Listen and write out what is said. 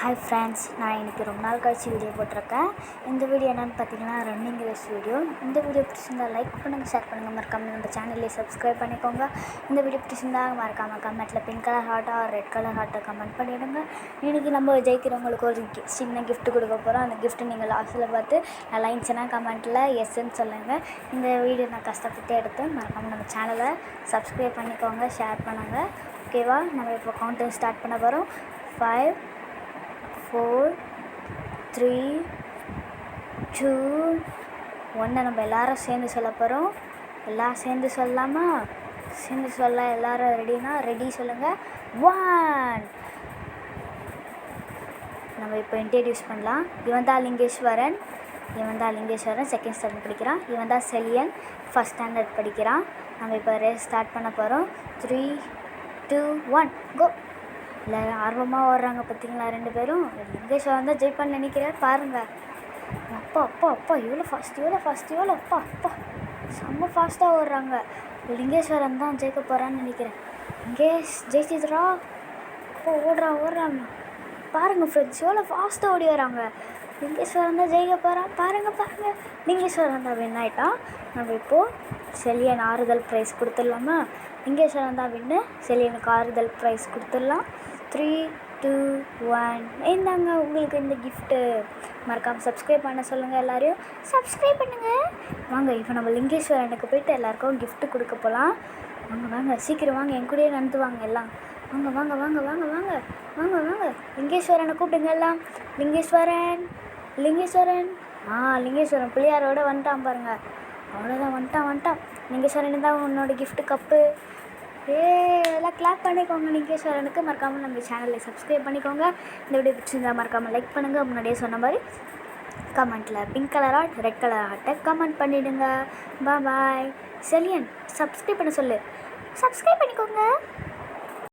Hi friends, நான் இன்றைக்கி ரொம்ப நாள் கழிச்சு வீடியோ போட்டிருக்கேன். இந்த வீடியோ என்னென்னு பார்த்தீங்கன்னா ரன்னிங் ரேஸ் வீடியோ. இந்த வீடியோ பிடிச்சிருந்தால் லைக் பண்ணுங்கள், ஷேர் பண்ணுங்கள், மறக்காமல் நம்ம சேனல்லே சப்ஸ்கிரைப் பண்ணிக்கோங்க. இந்த வீடியோ பிடிச்சிருந்தால் மறக்காமல் கமெண்ட்டில் பிங்க் கலர் ஹார்ட்டா ரெட் கலர் ஹார்ட்டை கமெண்ட் பண்ணிவிடுங்க. இன்றைக்கி நம்ம ஜெயிக்கிறவங்களுக்கு ஒரு சின்ன கிஃப்ட் கொடுக்க போகிறோம். அந்த கிஃப்ட்டு நீங்கள் லாஸ்ட்டில் பார்த்து நல்லா இருந்துச்சுன்னா கமெண்ட்டில் எஸ்ன்னு சொல்லுங்கள். இந்த வீடியோ நான் கஷ்டப்பட்டு எடுத்து மறக்காமல் நம்ம சேனலை சப்ஸ்கிரைப் பண்ணிக்கோங்க, ஷேர் பண்ணுங்கள். ஓகேவா? நம்ம இப்போ கவுண்டர் ஸ்டார்ட் பண்ண போகிறோம். 5 4 3 2 1 நம்ம எல்லாரும் சேர்ந்து சொல்ல போகிறோம். எல்லாம் சேர்ந்து சொல்லலாமா? சேர்ந்து சொல்ல எல்லாரும் ரெடினா ரெடி சொல்லுங்கள். 1 நம்ம இப்போ இன்ட்ரடியூஸ் பண்ணலாம். இவன் தான் லிங்கேஸ்வரன், செகண்ட் ஸ்டாண்டர்ட் படிக்கிறான். இவன் தான் செலியன், ஃபஸ்ட் ஸ்டாண்டர்ட் படிக்கிறான். நம்ம இப்போ ரேஸ் ஸ்டார்ட் பண்ண போகிறோம். 3 2 1 கோ. எல்லோரும் ஆர்வமாக ஓடுறாங்க பார்த்தீங்களா? 2 பேரும். லிங்கேஸ்வரன் தான் ஜெயிப்பான்னு நினைக்கிறேன். பாருங்கள். அப்பா அப்பா அப்பா எவ்வளோ ஃபாஸ்ட் அப்பா செம்ம ஃபாஸ்ட்டாக ஓடுறாங்க. லிங்கேஸ்வரன் தான் ஜெயிக்க போகிறான்னு நினைக்கிறேன். ஜெயிச்சிதுரா. அப்போ ஓடுறாங்க பாருங்கள் ஃப்ரெண்ட்ஸ், எவ்வளோ ஃபாஸ்ட்டாக ஓடி வராங்க. லிங்கேஸ்வரன் தான் ஜெயிக்க போகிறான். பாருங்கள் லிங்கேஸ்வரன் தான் வின் ஆகிட்டான். நம்ம இப்போது செலியன் ஆறுதல் ப்ரைஸ் கொடுத்துடலாமா? லிங்கேஸ்வரன் தான் வின்னு, செலியனுக்கு ஆறுதல் ப்ரைஸ் கொடுத்துடலாம். 3 2 1 இந்தாங்க உங்களுக்கு இந்த கிஃப்ட்டு. மறக்காமல் சப்ஸ்கிரைப் பண்ண சொல்லுங்கள். எல்லோரையும் சப்ஸ்கிரைப் பண்ணுங்கள். வாங்க இப்போ நம்ம லிங்கேஸ்வரனுக்கு போய்ட்டு எல்லாேருக்கும் கிஃப்ட்டு கொடுக்க போகலாம். வாங்க சீக்கிரம் வாங்க, என் கூடயே நடந்து வாங்க எல்லாம். வாங்க. லிங்கேஸ்வரனை கூப்பிடுங்க எல்லாம். லிங்கேஸ்வரன் லிங்கேஸ்வரன் பிள்ளையாரோட வந்துட்டான் பாருங்கள். அவ்வளோதான், வந்துட்டான். லிங்கேஸ்வரன் தான் உன்னோட கிஃப்ட்டு கப்பு. எல்லாம் கிளாப் பண்ணிக்கோங்க லிங்கேஸ்வரனுக்கு. மறக்காமல் நம்ம சேனலில் சப்ஸ்கிரைப் பண்ணிக்கோங்க. இந்த வீடியோ பிடிச்சிருந்தால் மறக்காமல் லைக் பண்ணுங்கள். முன்னாடியே சொன்ன மாதிரி கமெண்ட்டில் pink colour heart red colour ஹார்ட்டை கமெண்ட் பண்ணிவிடுங்க. பாய். செலியன் சப்ஸ்கிரைப் பண்ண சொல்லு. சப்ஸ்கிரைப் பண்ணிக்கோங்க.